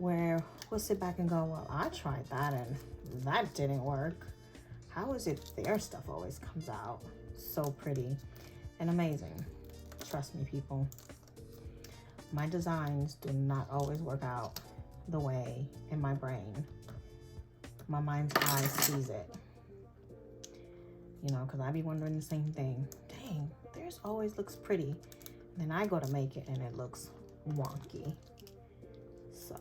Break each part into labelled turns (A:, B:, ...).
A: where we'll sit back and go, well, I tried that and that didn't work. How is it their stuff always comes out so pretty and amazing? Trust me, people. My designs do not always work out the way in my brain. My mind's eye sees it. You know, because I be wondering the same thing. Dang, theirs always looks pretty. And then I go to make it and it looks wonky. So,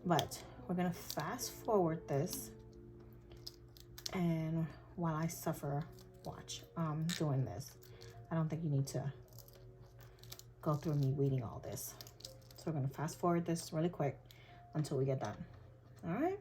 A: but we're gonna fast forward this, and while I suffer, watch, doing this. I don't think you need to go through me reading all this. So we're gonna fast forward this really quick until we get done. All right.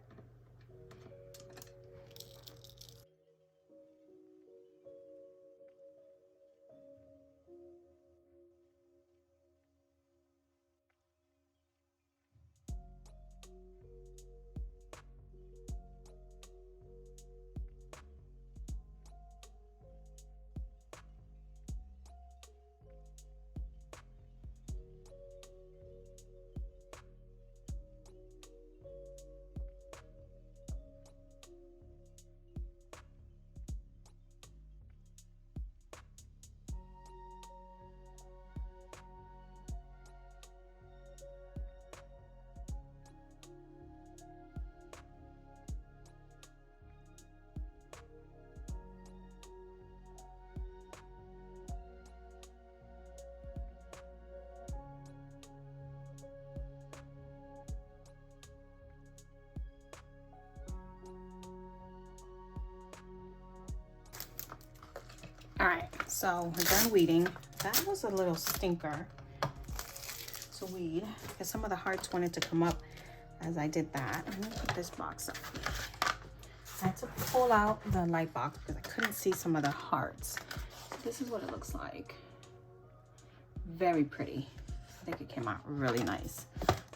A: All right, so we're done weeding. That was a little stinker to weed because some of the hearts wanted to come up as I did that. Let me put this box up. I had to pull out the light box because I couldn't see some of the hearts. This is what it looks like. Very pretty. I think it came out really nice.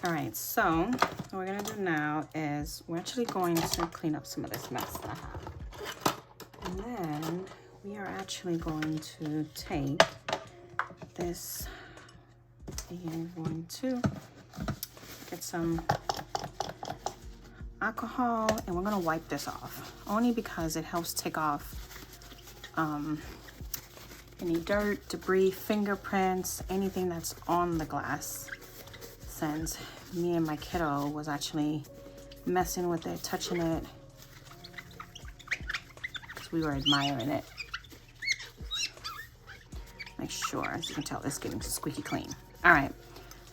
A: All right, so what we're gonna do now is we're actually going to clean up some of this mess that I have. And then we are actually going to take this and we're going to get some alcohol and we're going to wipe this off, only because it helps take off any dirt, debris, fingerprints, anything that's on the glass, since me and my kiddo was actually messing with it, touching it, because we were admiring it. Make sure, as you can tell, it's getting squeaky clean. All right,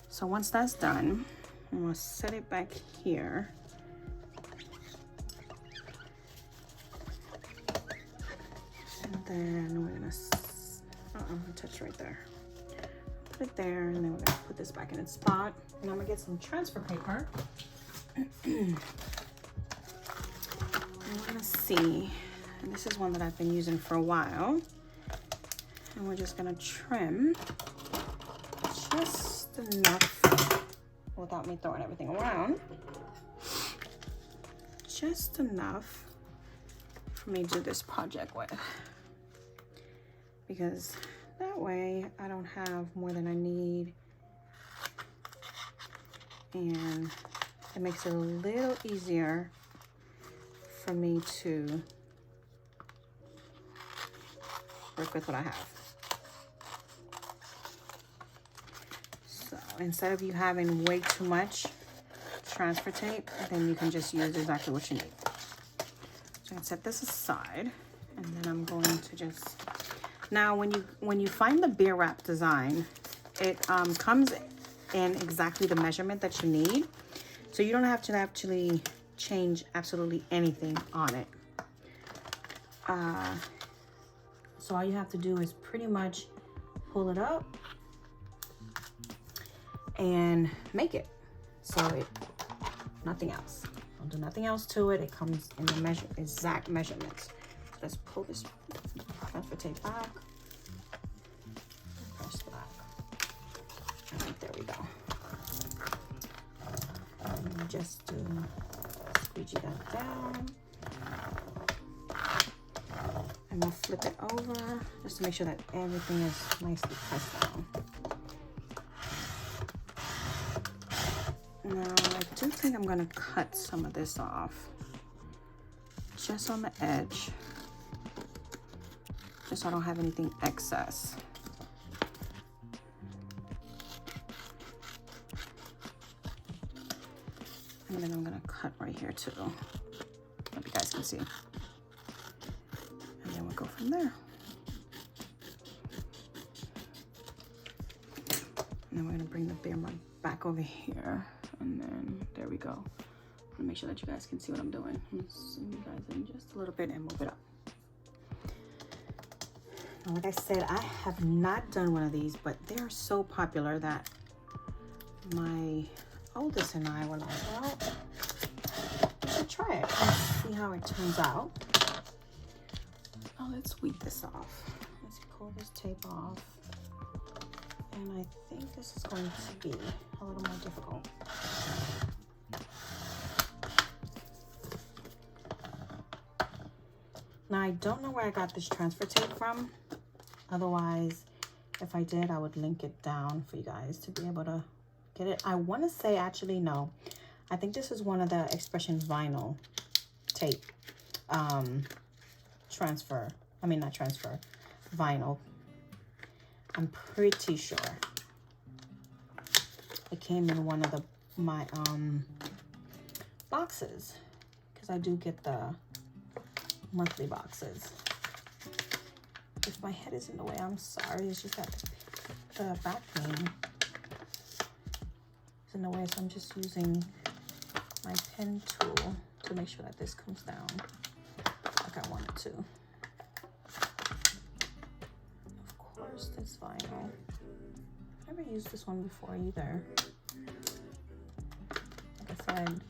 A: so once that's done, I'm gonna set it back here. And then we're gonna, touch right there. Put it there, and then we're gonna put this back in its spot. And I'm gonna get some transfer paper. And we're gonna see, and this is one that I've been using for a while. And we're just gonna trim just enough without me throwing everything around. Just enough for me to do this project with. Because that way I don't have more than I need. And it makes it a little easier for me to work with what I have. So instead of you having way too much transfer tape, then you can just use exactly what you need. So I'm gonna set this aside, and then I'm going to just, now when you find the beer wrap design, it comes in exactly the measurement that you need. So you don't have to actually change absolutely anything on it. So all you have to do is pretty much pull it up and make it. So nothing else. Don't do nothing else to it. It comes in the exact measurements. So let's pull this transfer tape back. Press back. All right, there we go. And just do squeegee that down. And we'll flip it over just to make sure that everything is nicely pressed down. Now, I do think I'm gonna cut some of this off, just on the edge, just so I don't have anything excess. And then I'm gonna cut right here too. Hope you guys can see. And then we'll go from there. And then we're gonna bring the beer mug back over here. And then there we go. I'm gonna make sure that you guys can see what I'm doing. I'm gonna zoom you guys in just a little bit and move it up. Now, like I said, I have not done one of these, but they're so popular that my oldest and I were like, well, we should try it and see how it turns out. Now let's weed this off. Let's pull this tape off. And I think this is going to be a little more difficult. Now, I don't know where I got this transfer tape from. Otherwise, if I did, I would link it down for you guys to be able to get it. I want to say, actually, no. I think this is one of the Expression vinyl tape transfer. I mean, not transfer, vinyl. I'm pretty sure it came in one of my boxes, because I do get the monthly boxes. If my head is in the way, I'm sorry. It's just that the back pain is in the way, so I'm just using my pen tool to make sure that this comes down like I want it to. This vinyl, never used this one before either. Like I said,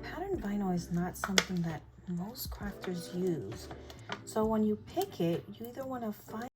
A: pattern vinyl is not something that most crafters use. So when you pick it, you either want to find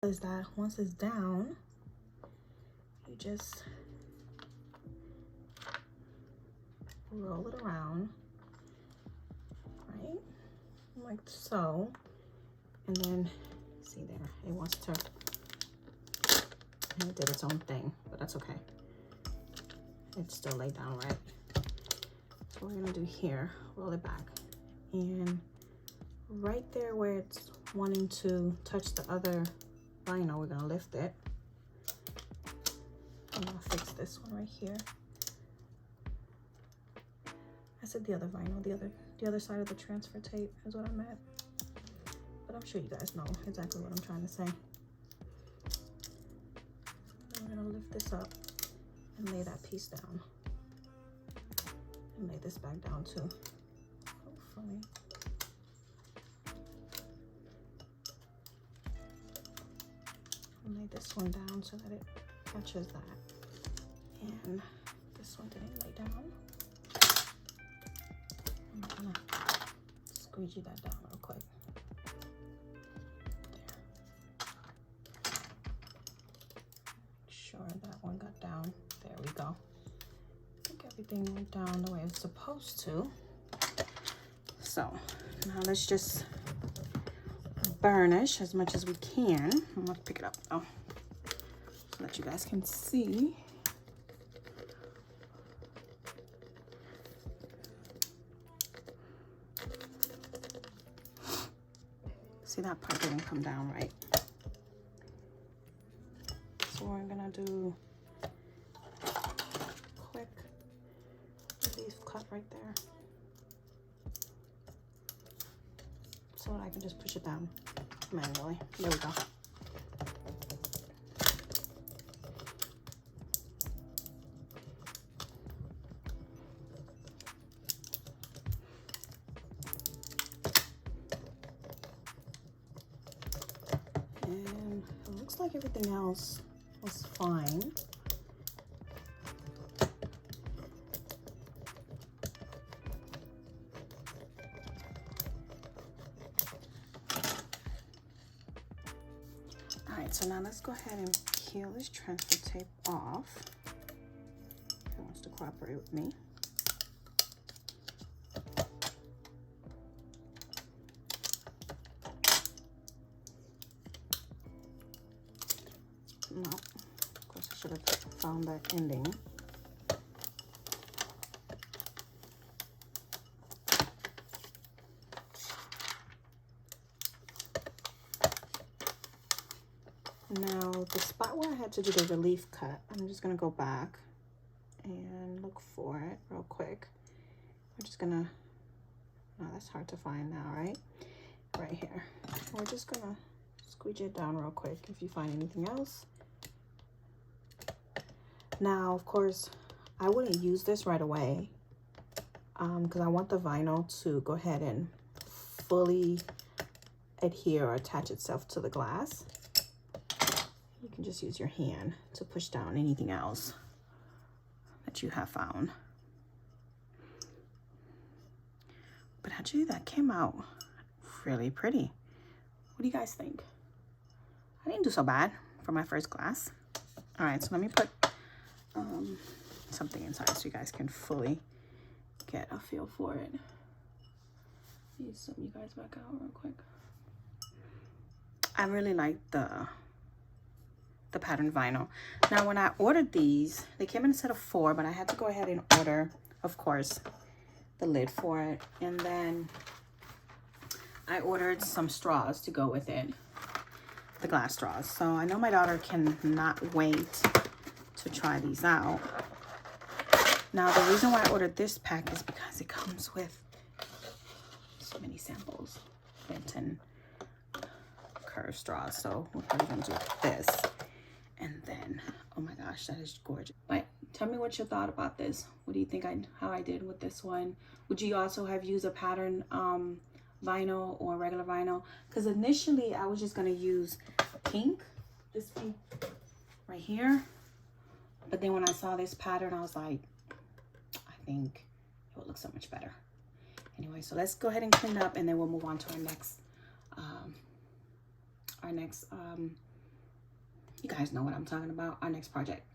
A: is that once it's down, you just roll it around, right? Like so. And then, see there, it wants to, and it did its own thing, but that's okay. It's still laid down right. So what we're gonna do here, roll it back. And right there where it's wanting to touch the other vinyl, we're gonna lift it. I'm gonna fix this one right here. I said the other vinyl, the other side of the transfer tape is what I meant. But I'm sure you guys know exactly what I'm trying to say. So we're gonna lift this up and lay that piece down. And lay this back down too, hopefully. lay this one down so that it catches that. And this one didn't lay down. I'm gonna squeegee that down real quick. Make sure that one got down. There we go. I think everything went down the way it's supposed to. So now let's just burnish as much as we can. I'm gonna pick it up though, so that you guys can see. See, that part didn't come down right. So we're gonna do quick relief cut right there, so that I can just push it down manually. There we go. And it looks like everything else was fine. Alright, so now let's go ahead and peel this transfer tape off. If it wants to cooperate with me. No, of course I should have found that ending. Now, the spot where I had to do the relief cut, I'm just gonna go back and look for it real quick. We're just gonna, no, that's hard to find now, right? Right here. We're just gonna squeegee it down real quick if you find anything else. Now, of course, I wouldn't use this right away because I want the vinyl to go ahead and fully adhere or attach itself to the glass. You can just use your hand to push down anything else that you have found. But actually, that came out really pretty. What do you guys think? I didn't do so bad for my first glass. All right, so let me put something inside so you guys can fully get a feel for it. Let me zoom you guys back out real quick. I really like the pattern vinyl. Now, when I ordered these, they came in a set of 4, but I had to go ahead and order, of course, the lid for it. And then I ordered some straws to go with it, the glass straws. So I know my daughter cannot wait to try these out. Now, the reason why I ordered this pack is because it comes with so many samples, bent and curved straws. So we're probably gonna do this. And then, oh my gosh, that is gorgeous. But tell me what you thought about this. What do you think how I did with this one? Would you also have used a pattern vinyl or regular vinyl? Because initially I was just gonna use pink, this pink right here. But then when I saw this pattern, I was like, I think it would look so much better. Anyway, so let's go ahead and clean up, and then we'll move on to our next, you guys know what I'm talking about, our next project.